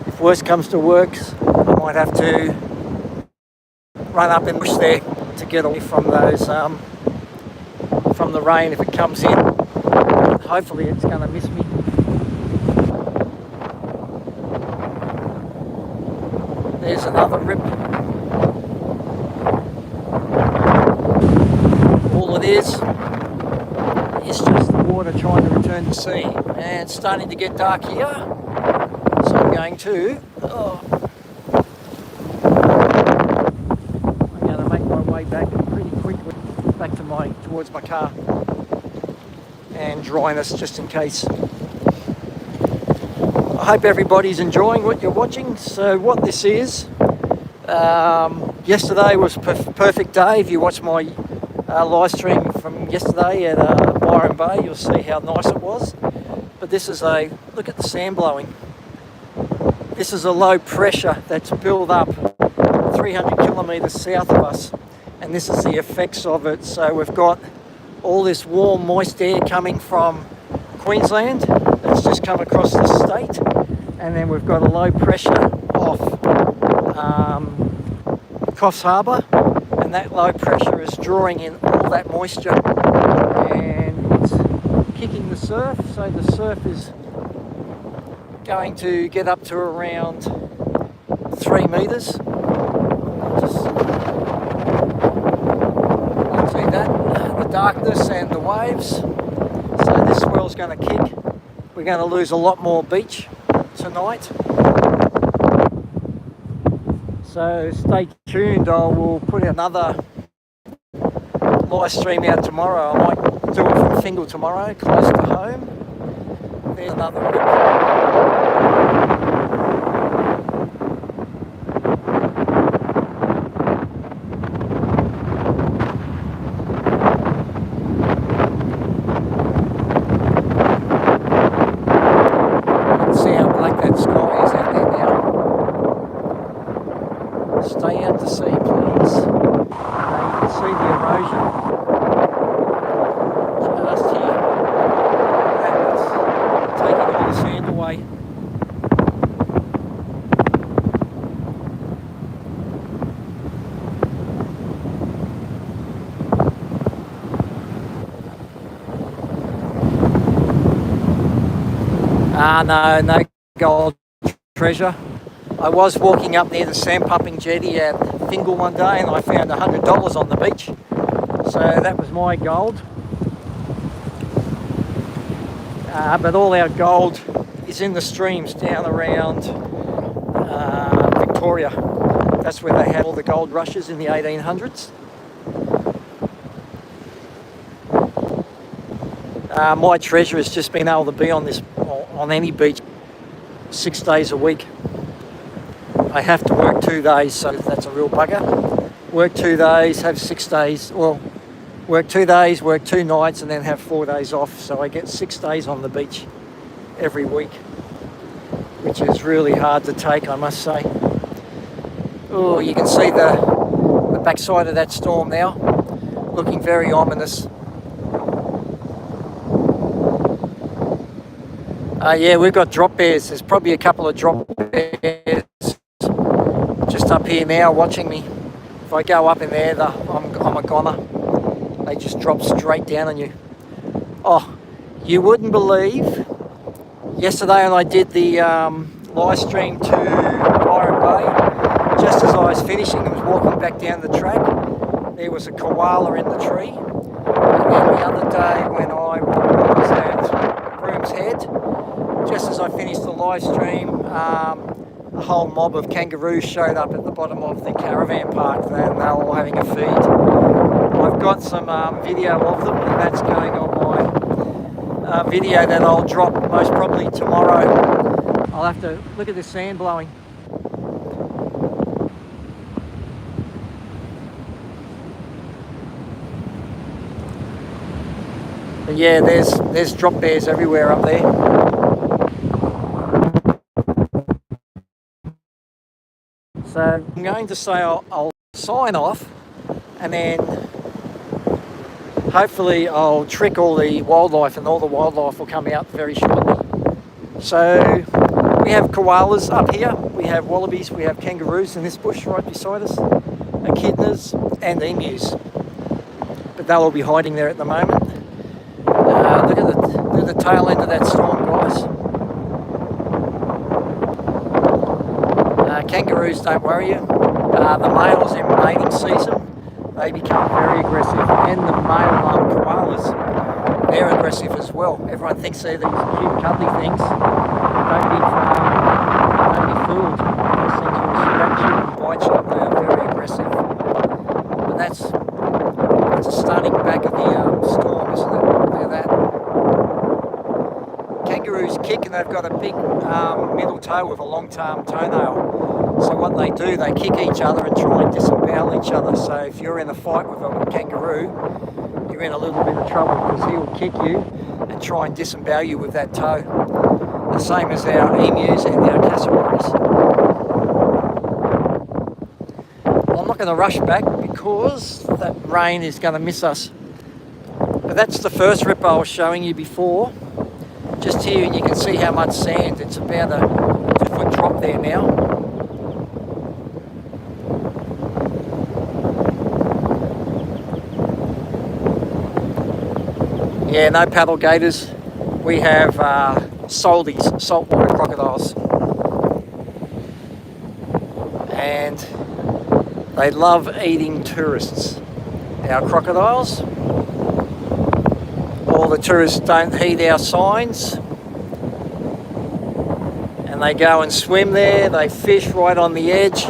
If worst comes to worst, I might have to run up in the bush there to get away from those from the rain if it comes in. Hopefully it's going to miss me. There's another rip. All it is just the water trying to return to sea, and it's starting to get dark here, so I'm going to make my way back pretty quickly back to towards my car and dryness just in case. I hope everybody's enjoying what you're watching. So what this is, yesterday was perfect day. If you watch my live stream from yesterday at Byron Bay, you'll see how nice it was. But this is look at the sand blowing. This is a low pressure that's built up 300 kilometres south of us, and this is the effects of it. So we've got all this warm, moist air coming from Queensland that's just come across the state, and then we've got a low pressure off Coffs Harbour, and that low pressure is drawing in all that moisture and it's kicking the surf. So the surf is going to get up to around 3 metres. Just see that, the darkness and the waves. So this swell's going to kick. We're going to lose a lot more beach tonight. So stay tuned. I will put another live stream out tomorrow. I might do it from Fingal tomorrow, close to home. There's another see how black that sky is out there now. Stay out to sea, please. You can see the erosion just here. That's taking all the sand away. No gold treasure. I was walking up near the sand pumping jetty at Fingal one day and I found $100 on the beach. So that was my gold. But all our gold is in the streams down around Victoria. That's where they had all the gold rushes in the 1800s. My treasure has just been able to be on any beach 6 days a week. I have to work 2 days, so that's a real bugger. Work 2 days, have 6 days, well, work 2 days, work 2 nights, and then have 4 days off. So I get 6 days on the beach every week, which is really hard to take, I must say. Oh, you can see the backside of that storm now, looking very ominous. Yeah, we've got drop bears. There's probably a couple of drop bears just up here now watching me. If I go up in there, I'm a goner. They just drop straight down on you. Oh, you wouldn't believe. Yesterday when I did the live stream to Byron Bay, just as I was finishing and was walking back down the track, there was a koala in the tree. And then the other day when I was at Broom's Head, just as I finished the live stream, a whole mob of kangaroos showed up at the bottom of the caravan park, and they were all having a feed. I've got some video of them, and that's going on my video that I'll drop most probably tomorrow. I'll have to look at the sand blowing. But yeah, there's drop bears everywhere up there. So I'm going to say I'll sign off, and then hopefully I'll trick all the wildlife, and all the wildlife will come out very shortly. So we have koalas up here, we have wallabies, we have kangaroos in this bush right beside us, echidnas and emus. But they'll all be hiding there at the moment. Look at the tail end of that storm, guys. Kangaroos don't worry you. The males in mating season, they become very aggressive, and the male koalas, they're aggressive as well. Everyone thinks they're these cute cuddly things. Don't be fooled. They seem to scratch you and bite you. They are very aggressive. But that's a stunning back of the storm, isn't it? Look at that. Kangaroos kick, and they've got a big middle toe with a long toenail. So what they do, they kick each other and try and disembowel each other. So if you're in a fight with a kangaroo, you're in a little bit of trouble, because he'll kick you and try and disembowel you with that toe. The same as our emus and our cassowaries. Well, I'm not going to rush back because that rain is going to miss us. But that's the first rip I was showing you before. Just here, and you can see how much sand. It's about a 2-foot drop there now. Yeah, no paddle gators. We have soldies, saltwater crocodiles. And they love eating tourists. Our crocodiles. All the tourists don't heed our signs. And they go and swim there, they fish right on the edge.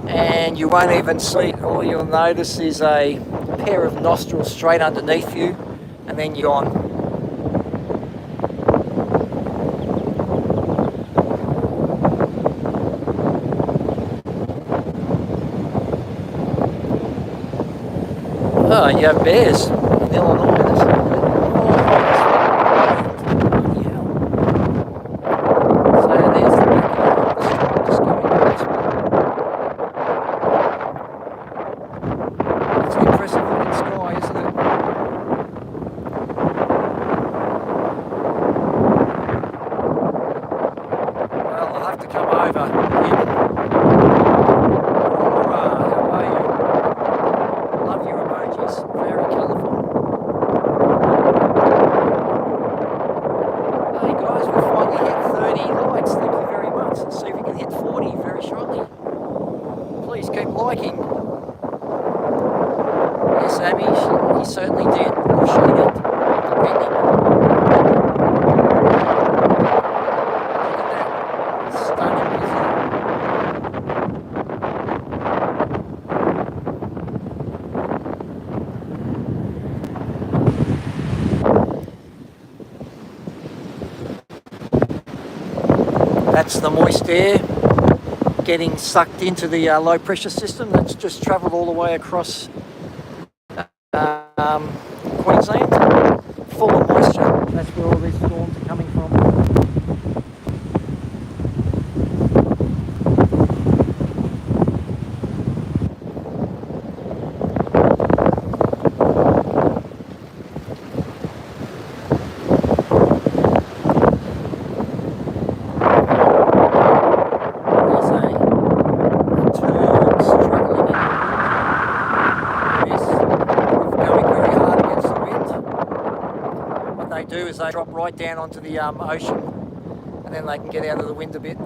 And you won't even see, all you'll notice is a pair of nostrils straight underneath you. And then you're gone. Oh, you have bears in Illinois. So there's the back of the storm just going past me. It's an impressive looking sky, isn't it? He certainly did, or she did, depending. Look at that. It's stunning, isn't it? That's the moist air getting sucked into the low pressure system that's just travelled all the way across Queensland, full of moisture. That's where all these storms are coming from. They drop right down onto the ocean, and then they can get out of the wind a bit.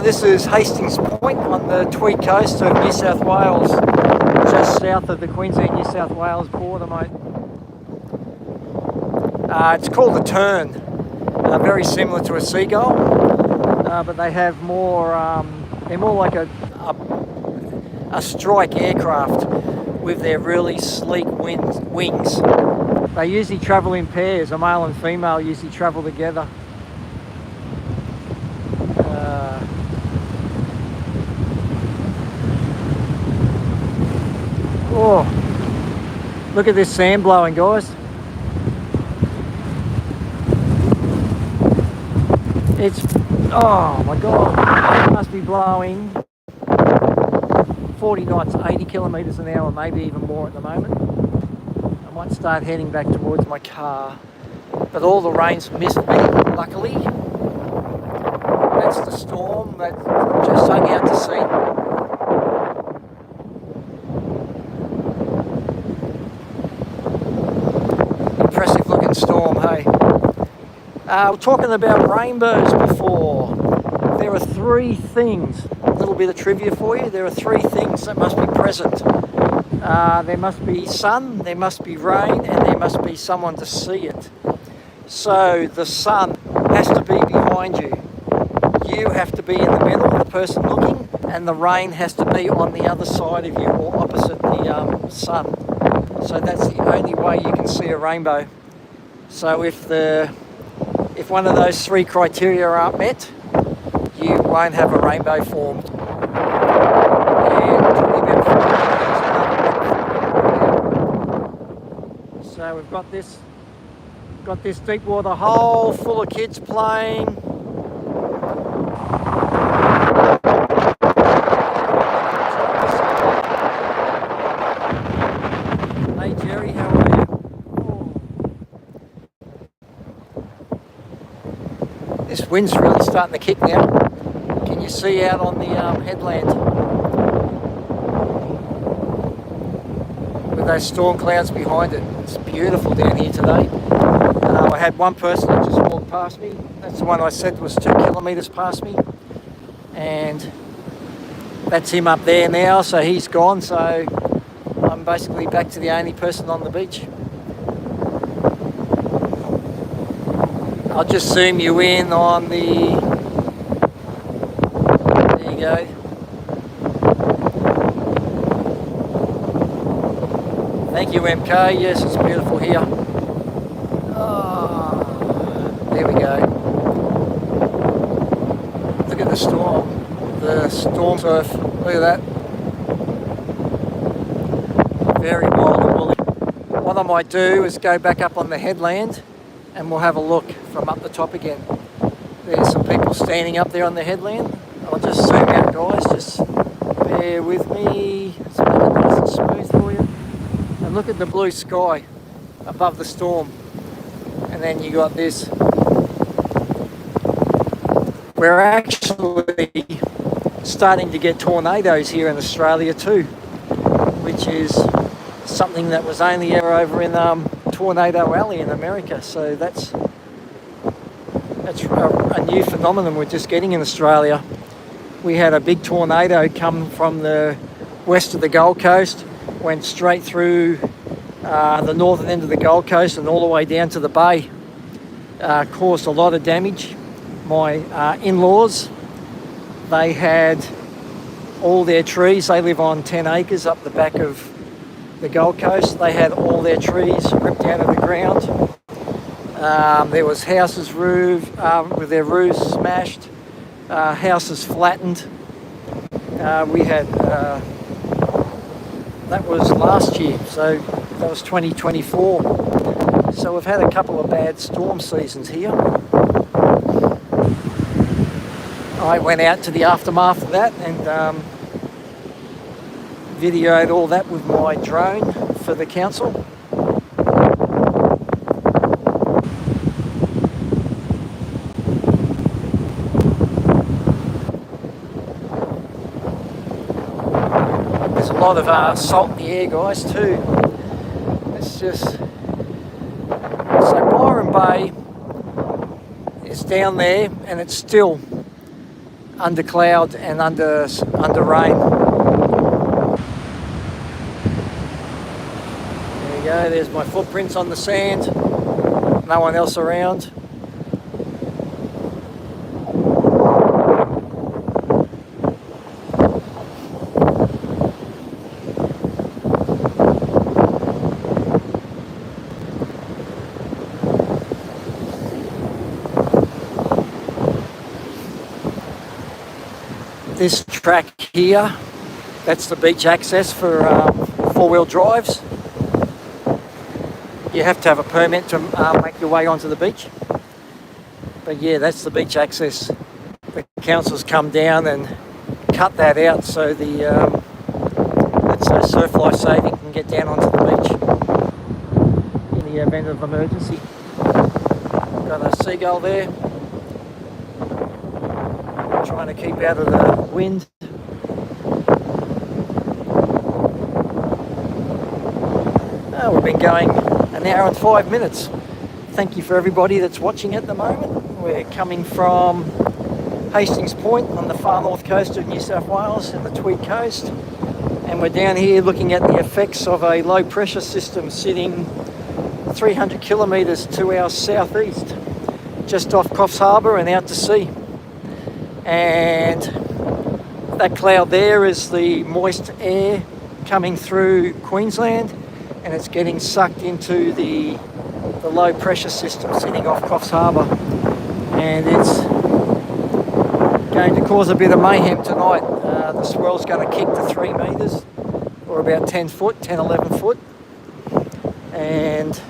This is Hastings Point on the Tweed coast of New South Wales, just south of the Queensland-New South Wales border, mate. It's called the Turn. very similar to a seagull, but they have more, they're more like a strike aircraft with their really sleek wings. They usually travel in pairs, a male and female usually travel together. Oh, look at this sand blowing, guys. It's, oh my God, it must be blowing 40 knots, 80 kilometres an hour, maybe even more at the moment. I might start heading back towards my car, but all the rain's missed me, luckily. That's the storm that just hung out to sea. Impressive looking storm, hey. We're talking about rainbows before. There are three things, a little bit of trivia for you. There are three things that must be present. There must be sun, there must be rain, and there must be someone to see it. So the sun has to be behind you. You have to be in the middle, the person looking, and the rain has to be on the other side of you or opposite the sun. So that's the only way you can see a rainbow. So if one of those three criteria aren't met, you won't have a rainbow formed. So we've got this deep water hole full of kids playing. Hey Jerry, how are you? Oh. This wind's really starting to kick now. Can you see out on the headland? With those storm clouds behind it. It's beautiful down here today. I had one person that just walked past me. That's the one I said was 2 kilometres past me. And that's him up there now, so he's gone. So I'm basically back to the only person on the beach. I'll just zoom you in on the... There you go. Thank you, MK. Yes, it's beautiful here. Oh, there we go. Look at the storm surf. Look at that. Very wild and woolly. What I might do is go back up on the headland and we'll have a look from up the top again. There's some people standing up there on the headland. I'll just zoom out, guys. Just bear with me. Let's make it nice and smooth for you. And look at the blue sky above the storm. And then you got this. We're actually starting to get tornadoes here in Australia too, which is something that was only ever over in Tornado Alley in America. So that's a new phenomenon we're just getting in Australia. We had a big tornado come from the west of the Gold Coast, went straight through the northern end of the Gold Coast and all the way down to the bay. Caused a lot of damage. My in-laws, they had all their trees, they live on 10 acres up the back of the Gold Coast. They had all their trees ripped out of the ground. There was houses with their roofs smashed, houses flattened. We had, that was last year, so that was 2024. So we've had a couple of bad storm seasons here. I went out to the aftermath of that and videoed all that with my drone for the council. There's a lot of salt in the air, guys, too. It's just... So Byron Bay is down there and it's still under cloud and under rain. There you go, there's my footprints on the sand. No one else around. This track here, that's the beach access for four-wheel drives. You have to have a permit to make your way onto the beach. But yeah, that's the beach access. The council's come down and cut that out so the let's say surf life saving can get down onto the beach in the event of emergency. Got a seagull there, trying to keep out of the wind. Oh, we've been going an hour and 5 minutes. Thank you for everybody that's watching at the moment. We're coming from Hastings Point on the far north coast of New South Wales and the Tweed coast, and we're down here looking at the effects of a low pressure system sitting 300 kilometres to our southeast, just off Coffs Harbour and out to sea. And that cloud there is the moist air coming through Queensland, and it's getting sucked into the low pressure system sitting off Coffs Harbour, and it's going to cause a bit of mayhem tonight. The swell's going to kick to 3 metres, or about 10 foot, 10, 11 foot, and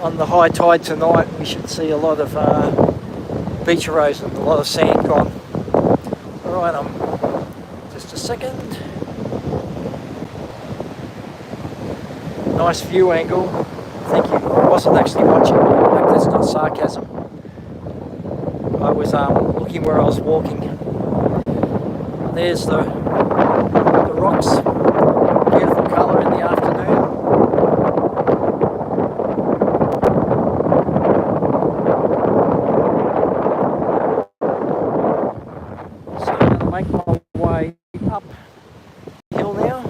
on the high tide tonight we should see a lot of beach erosion, a lot of sand gone. Alright, just a second. Nice view angle. Thank you. I wasn't actually watching. I hope that's not sarcasm. I was looking where I was walking. There's the rocks. Beautiful colour in the afternoon. So I'm going to make my way up hill now.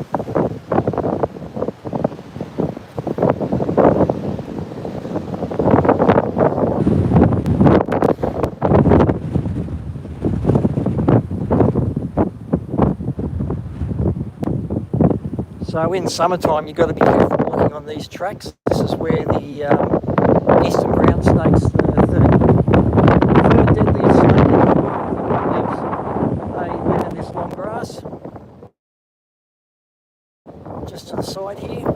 So in summertime, you've got to be careful walking on these tracks. This is where the eastern brown snake's the third deadliest snake that lives. They live in this long grass, just to the side here.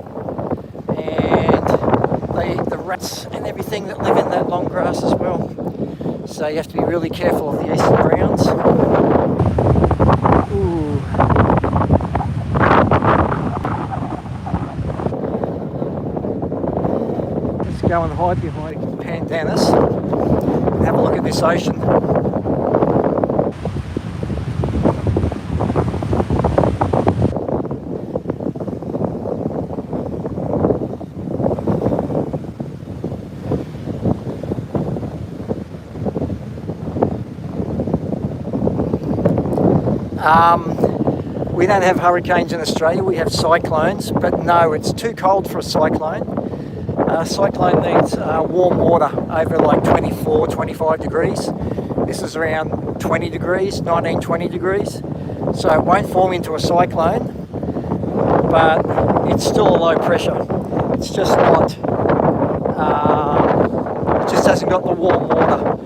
And the rats and everything that live in that long grass as well. So you have to be really careful of the eastern browns. Ooh. Go and hide behind pandanus and have a look at this ocean. We don't have hurricanes in Australia, we have cyclones, but no, it's too cold for a cyclone. Cyclone needs warm water over like 24, 25 degrees. This is around 20 degrees, 19, 20 degrees. So it won't form into a cyclone, but it's still a low pressure. It's just not, it just hasn't got the warm water.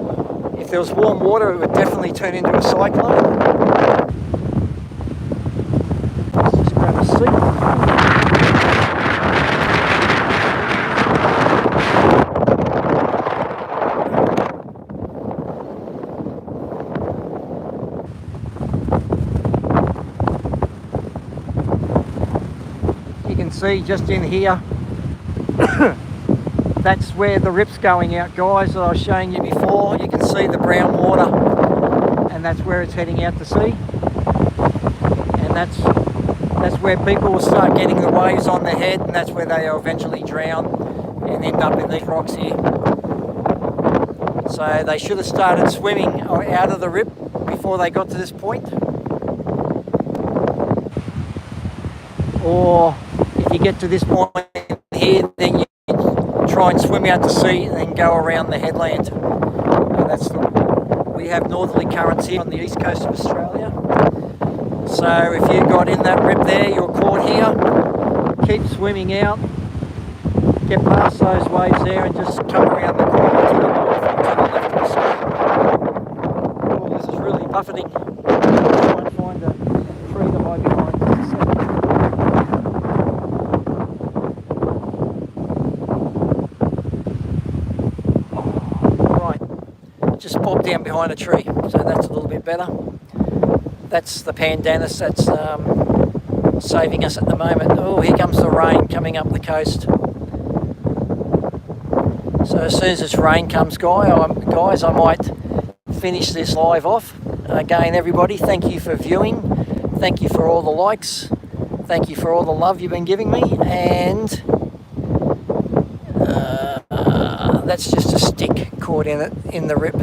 If there was warm water, it would definitely turn into a cyclone. Let's just grab a seat. See just in here, that's where the rip's going out, guys, that I was showing you before. You can see the brown water, and that's where it's heading out to sea, and that's where people will start getting the waves on their head, and that's where they will eventually drown and end up in these rocks here. So they should have started swimming out of the rip before they got to this point, or if you get to this point here, then you try and swim out to sea and then go around the headland. And we have northerly currents here on the east coast of Australia. So if you got in that rip there, you're caught here, keep swimming out, get past those waves there and just come around the corner to the north and to the left of the sea. Oh, this is really buffeting. Try and find a tree to hide behind. Just a second. Right, just bob down behind a tree, so that's a little bit better. That's the pandanus that's saving us at the moment. Oh, here comes the rain coming up the coast. So as soon as this rain comes, guys, I might finish this live off. Again, everybody, thank you for viewing. Thank you for all the likes. Thank you for all the love you've been giving me. And that's just a stick caught in the rip.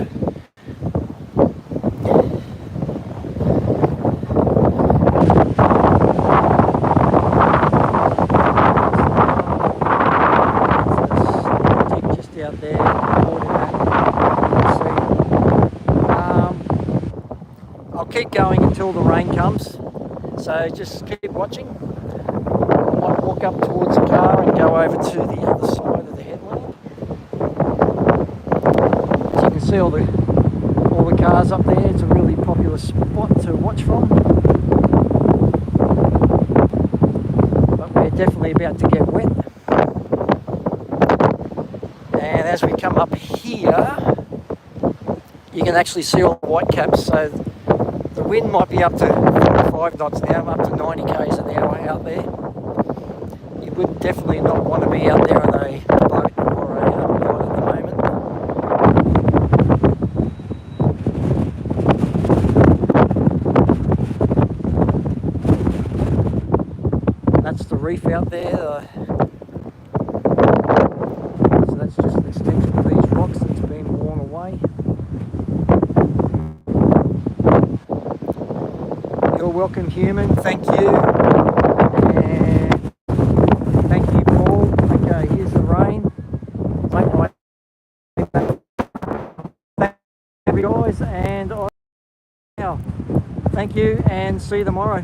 Out there, caught in that. I'll keep going until the rain comes, so just keep watching. I might walk up towards the car and go over to the other side of the headland. As you can see all the cars up there, it's a really popular spot to watch from. But we're definitely about to get wet. And as we come up here, you can actually see all the white caps. So the wind might be up to 45 knots now, up to 90 k's an hour out there. You would definitely not want to be out there on a boat or a yacht at the moment. That's the reef out there. That's just an extension of these rocks that's been worn away. You're welcome, human. Thank you. And thank you, Paul. Okay, here's the rain. Thank you guys, and thank you, and see you tomorrow.